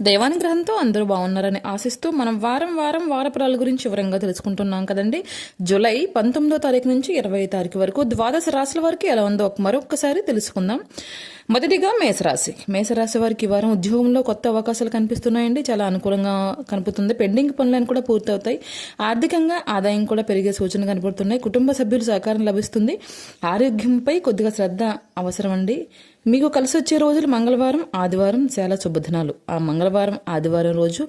దైవానుగ్రహంతో అందరూ బాగున్నారని ఆశిస్తూ మనం వారం వారఫలాల గురించి వివరంగా తెలుసుకుంటున్నాం కదండి. జూలై 19వ తారీఖు నుంచి 20వ తారీఖు వరకు ద్వాదశ రాశుల వారికి ఎలా ఉందో మరొకసారి తెలుసుకుందాం. మొదటిగా మేషరాశి వారికి ఈ వారం ఉద్యోగంలో కొత్త అవకాశాలు కనిపిస్తున్నాయండి. చాలా అనుకూలంగా కనిపిస్తుంది. పెండింగ్ పనులను కూడా పూర్తవుతాయి. ఆర్థికంగా ఆదాయం కూడా పెరిగే సూచనలు కనపడుతున్నాయి. కుటుంబ సభ్యుల సహకారం లభిస్తుంది. ఆరోగ్యంపై కొద్దిగా శ్రద్ధ అవసరం అండి. మీకు కలిసి వచ్చే రోజులు మంగళవారం, ఆదివారం చాలా శుభదినాలు. ఆ మంగళవారం, ఆదివారం రోజు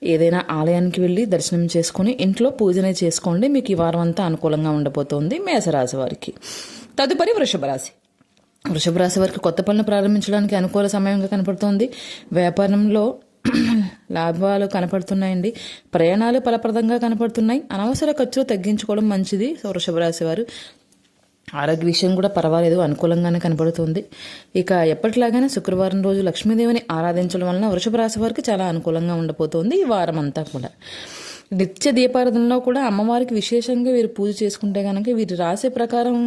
ఏదైనా ఆలయానికి వెళ్ళి దర్శనం చేసుకుని ఇంట్లో పూజనే చేసుకోండి. మీకు ఈ వారం అంతా అనుకూలంగా ఉండబోతోంది మేషరాశి వారికి. తదుపరి వృషభ రాశి వారికి కొత్త పనులు ప్రారంభించడానికి అనుకూల సమయంగా కనపడుతోంది. వ్యాపారంలో లాభాలు కనపడుతున్నాయండి. ప్రయాణాలు ఫలప్రదంగా కనపడుతున్నాయి. అనవసర ఖర్చులు తగ్గించుకోవడం మంచిది. వృషభ రాశి వారు ఆరోగ్య విషయం కూడా పర్వాలేదు, అనుకూలంగానే కనబడుతుంది. ఇక ఎప్పటిలాగానే శుక్రవారం రోజు లక్ష్మీదేవిని ఆరాధించడం వలన వృషభ రాశి వారికి చాలా అనుకూలంగా ఉండబోతోంది ఈ వారం అంతా కూడా. నిత్య దీపారాధనలో కూడా అమ్మవారికి విశేషంగా వీరు పూజ చేసుకుంటే కనుక వీరి రాశి ప్రకారం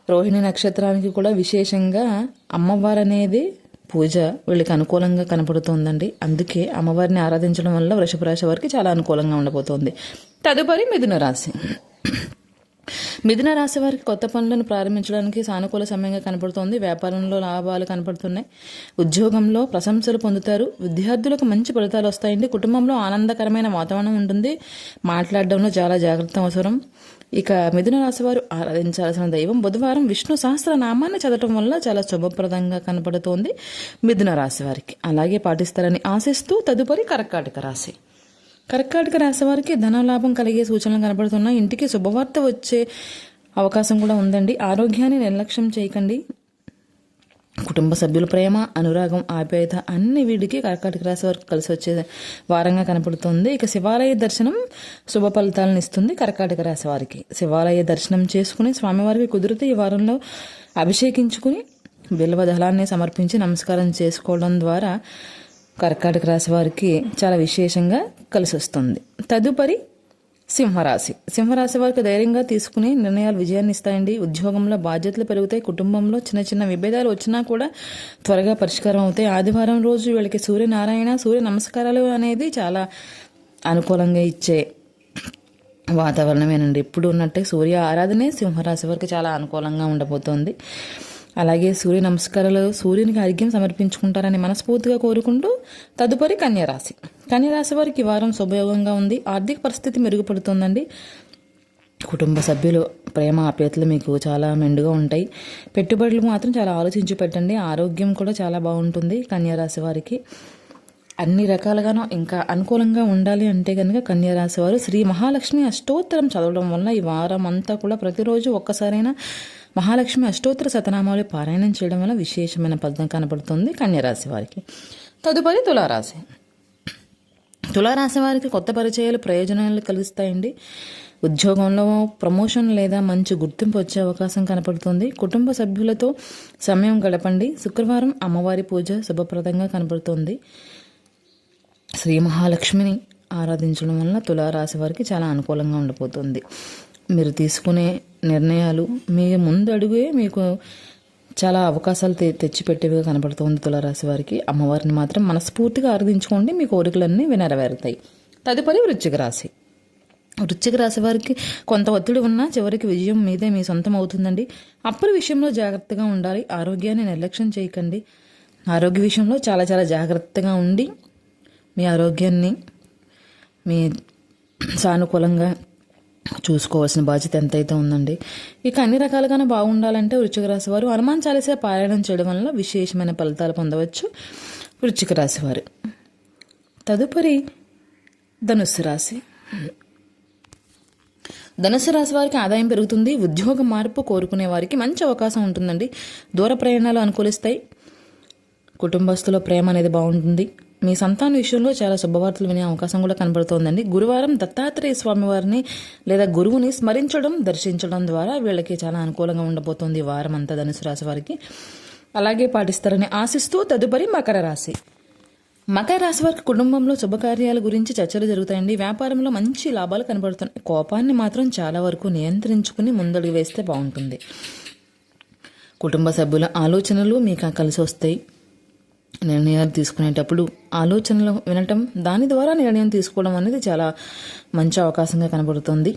రోహిణి నక్షత్రానికి కూడా విశేషంగా అమ్మవారు అనేది పూజ వీళ్ళకి అనుకూలంగా కనపడుతోందండి. అందుకే అమ్మవారిని ఆరాధించడం వల్ల వృషభ రాశి వారికి చాలా అనుకూలంగా ఉండబోతోంది. తదుపరి మిథున రాశి వారికి కొత్త పనులను ప్రారంభించడానికి సానుకూల సమయంగా కనపడుతోంది. వ్యాపారంలో లాభాలు కనపడుతున్నాయి. ఉద్యోగంలో ప్రశంసలు పొందుతారు. విద్యార్థులకు మంచి ఫలితాలు వస్తాయండి. కుటుంబంలో ఆనందకరమైన వాతావరణం ఉంటుంది. మాట్లాడడంలో చాలా జాగ్రత్త అవసరం. ఇక మిథున రాశి వారు ఆరాధించాల్సిన దైవం బుధవారం విష్ణు సహస్రనామాన్ని చదవటం వల్ల చాలా శుభప్రదంగా కనపడుతోంది మిథున రాశి వారికి. అలాగే పాటిస్తారని ఆశిస్తూ తదుపరి కర్కాటక రాశి వారికి ధనలాభం కలిగే సూచనలు కనబడుతున్నాయి. ఇంటికి శుభవార్త వచ్చే అవకాశం కూడా ఉందండి. ఆరోగ్యాన్ని నిర్లక్ష్యం చేయకండి. కుటుంబ సభ్యుల ప్రేమ, అనురాగం, ఆప్యాయత అన్ని వీడికి కర్కాటక రాశి వారికి కలిసి వచ్చే వారంగా కనపడుతుంది. ఇక శివాలయ దర్శనం శుభ ఫలితాలను ఇస్తుంది. కర్కాటక రాశి వారికి శివాలయ దర్శనం చేసుకుని స్వామివారికి కుదిరితే ఈ వారంలో అభిషేకించుకుని బిల్వ దళాన్ని సమర్పించి నమస్కారం చేసుకోవడం ద్వారా కర్కాటక రాశి వారికి చాలా విశేషంగా కలిసి వస్తుంది. తదుపరి సింహరాశి వారికి ధైర్యంగా తీసుకుని నిర్ణయాలు విజయాన్ని ఇస్తాయండి. ఉద్యోగంలో బాధ్యతలు పెరుగుతాయి. కుటుంబంలో చిన్న విభేదాలు వచ్చినా కూడా త్వరగా పరిష్కారం అవుతాయి. ఆదివారం రోజు వీళ్ళకి సూర్య నమస్కారాలు అనేది చాలా అనుకూలంగా ఇచ్చే వాతావరణమేనండి. ఎప్పుడు ఉన్నట్టే సూర్య ఆరాధనే సింహరాశి వారికి చాలా అనుకూలంగా ఉండబోతోంది. అలాగే సూర్య నమస్కారాలు సూర్యునికి అర్ఘ్యం సమర్పించుకుంటారని మనస్ఫూర్తిగా కోరుకుంటూ తదుపరి కన్యరాశి వారికి ఈ వారం శుభయోగంగా ఉంది. ఆర్థిక పరిస్థితి మెరుగుపడుతుందండి. కుటుంబ సభ్యులు ప్రేమ ఆప్యాయతలు మీకు చాలా మెండుగా ఉంటాయి. పెట్టుబడులు మాత్రం చాలా ఆలోచించి పెట్టండి. ఆరోగ్యం కూడా చాలా బాగుంటుంది. కన్యరాశి వారికి అన్ని రకాలుగానో ఇంకా అనుకూలంగా ఉండాలి అంటే కనుక కన్యరాశి వారు శ్రీ మహాలక్ష్మి అష్టోత్తరం చదవడం వల్ల ఈ వారం అంతా కూడా ప్రతిరోజు ఒక్కసారైనా మహాలక్ష్మి అష్టోత్తర శతనామాలు పారాయణం చేయడం వల్ల విశేషమైన ఫలితం కనబడుతుంది కన్యరాశి వారికి. తదుపరి తులారాశి వారికి కొత్త పరిచయాలు ప్రయోజనాలు కలిగిస్తాయండి. ఉద్యోగంలో ప్రమోషన్ లేదా మంచి గుర్తింపు వచ్చే అవకాశం కనపడుతుంది. కుటుంబ సభ్యులతో సమయం గడపండి. శుక్రవారం అమ్మవారి పూజ శుభప్రదంగా కనపడుతుంది. శ్రీ మహాలక్ష్మిని ఆరాధించడం వల్ల తులారాశి వారికి చాలా అనుకూలంగా ఉండబోతుంది. మీరు తీసుకునే నిర్ణయాలు మీ ముందు అడుగే మీకు చాలా అవకాశాలు తెచ్చిపెట్టేవిగా కనబడుతుంది తులారాశి వారికి. అమ్మవారిని మాత్రం మనస్ఫూర్తిగా ఆరాధించుకోండి. మీ కోరికలన్నీ నెరవేరుతాయి. తదుపరి వృశ్చిక రాశి వారికి కొంత ఒత్తిడి ఉన్నా చివరికి విజయం మీదే మీ సొంతం అవుతుందండి. అప్పుల విషయంలో జాగ్రత్తగా ఉండాలి. ఆరోగ్యాన్ని నిర్లక్ష్యం చేయకండి. ఆరోగ్య విషయంలో చాలా చాలా జాగ్రత్తగా ఉండి మీ ఆరోగ్యాన్ని మీ సానుకూలంగా చూసుకోవాల్సిన బాధ్యత ఎంతైతే ఉందండి. ఇక అన్ని రకాలుగానే బాగుండాలంటే వృశ్చిక రాశి వారు హనుమాన్ చాలీసా పారాయణం చేయడం వల్ల విశేషమైన ఫలితాలు పొందవచ్చు వృశ్చిక రాశి వారు. తదుపరి ధనుస్సు రాశి వారికి ఆదాయం పెరుగుతుంది. ఉద్యోగ మార్పు కోరుకునే వారికి మంచి అవకాశం ఉంటుందండి. దూర ప్రయాణాలు అనుకూలిస్తాయి. కుటుంబస్తుల ప్రేమ అనేది బాగుంటుంది. మీ సంతాన విషయంలో చాలా శుభవార్తలు వినే అవకాశం కూడా కనబడుతోందండి. గురువారం దత్తాత్రేయ స్వామి వారిని లేదా గురువుని దర్శించడం ద్వారా వీళ్ళకి చాలా అనుకూలంగా ఉండబోతోంది వారం అంతా ధనుసు రాశి వారికి. అలాగే పాటిస్తారని ఆశిస్తూ తదుపరి మకర రాశి వారికి కుటుంబంలో శుభకార్యాల గురించి చర్చలు జరుగుతాయండి. వ్యాపారంలో మంచి లాభాలు కనబడుతున్నాయి. కోపాన్ని మాత్రం చాలా వరకు నియంత్రించుకుని ముందడుగు వేస్తే బాగుంటుంది. కుటుంబ సభ్యుల ఆలోచనలు మీకు కలిసి వస్తాయి. నిర్ణయాలు తీసుకునేటప్పుడు ఆలోచనలు వినటం, దాని ద్వారా నిర్ణయం తీసుకోవడం అనేది చాలా మంచి అవకాశంగా కనబడుతుంది.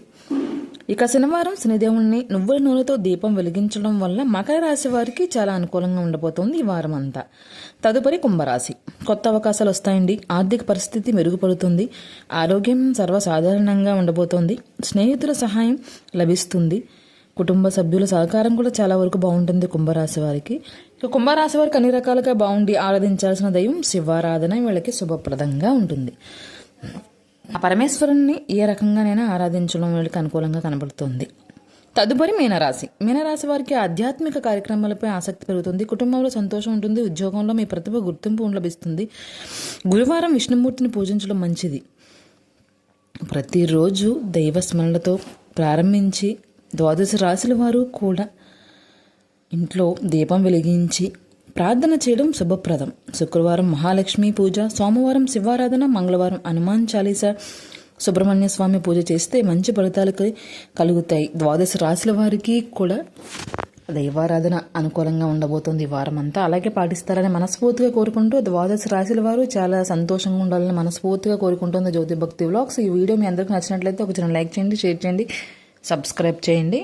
ఇక శనివారం శనిదేవుణ్ణి నువ్వుల నూనెతో దీపం వెలిగించడం వల్ల మకర రాశి వారికి చాలా అనుకూలంగా ఉండబోతోంది ఈ వారం అంతా. తదుపరి కుంభరాశి. కొత్త అవకాశాలు వస్తాయండి. ఆర్థిక పరిస్థితి మెరుగుపడుతుంది. ఆరోగ్యం సర్వసాధారణంగా ఉండబోతోంది. స్నేహితుల సహాయం లభిస్తుంది. కుటుంబ సభ్యుల సహకారం కూడా చాలా వరకు బాగుంటుంది కుంభరాశి వారికి. ఇక కుంభరాశి వారికి అన్ని రకాలుగా బాగుండి ఆరాధించాల్సిన దైవం శివారాధన వీళ్ళకి శుభప్రదంగా ఉంటుంది. ఆ పరమేశ్వరుణ్ణి ఏ రకంగానైనా ఆరాధించడం వీళ్ళకి అనుకూలంగా కనబడుతుంది. తదుపరి మీనరాశి. మీనరాశి వారికి ఆధ్యాత్మిక కార్యక్రమాలపై ఆసక్తి పెరుగుతుంది. కుటుంబంలో సంతోషం ఉంటుంది. ఉద్యోగంలో మీ ప్రతిభ గుర్తింపు లభిస్తుంది. గురువారం విష్ణుమూర్తిని పూజించడం మంచిది. ప్రతిరోజు దైవ స్మరణలతో ప్రారంభించి 12 రాశుల వారు కూడా ఇంట్లో దీపం వెలిగించి ప్రార్థన చేయడం శుభప్రదం. శుక్రవారం మహాలక్ష్మి పూజ, సోమవారం శివారాధన, మంగళవారం హనుమాన్ చాలీసా, సుబ్రహ్మణ్య స్వామి పూజ చేస్తే మంచి ఫలితాలు కలుగుతాయి. 12 రాశుల వారికి కూడా దైవారాధన అనుకూలంగా ఉండబోతోంది ఈ వారం అంతా. అలాగే పాటిస్తారని మనస్ఫూర్తిగా కోరుకుంటూ 12 రాశుల వారు చాలా సంతోషంగా ఉండాలని మనస్ఫూర్తిగా కోరుకుంటుంది జ్యోతి భక్తి వ్లాగ్స్. ఈ వీడియో మీ అందరికీ నచ్చినట్లయితే ఒక చిన్న లైక్ చేయండి, షేర్ చేయండి, సబ్స్క్రైబ్ చేయండి.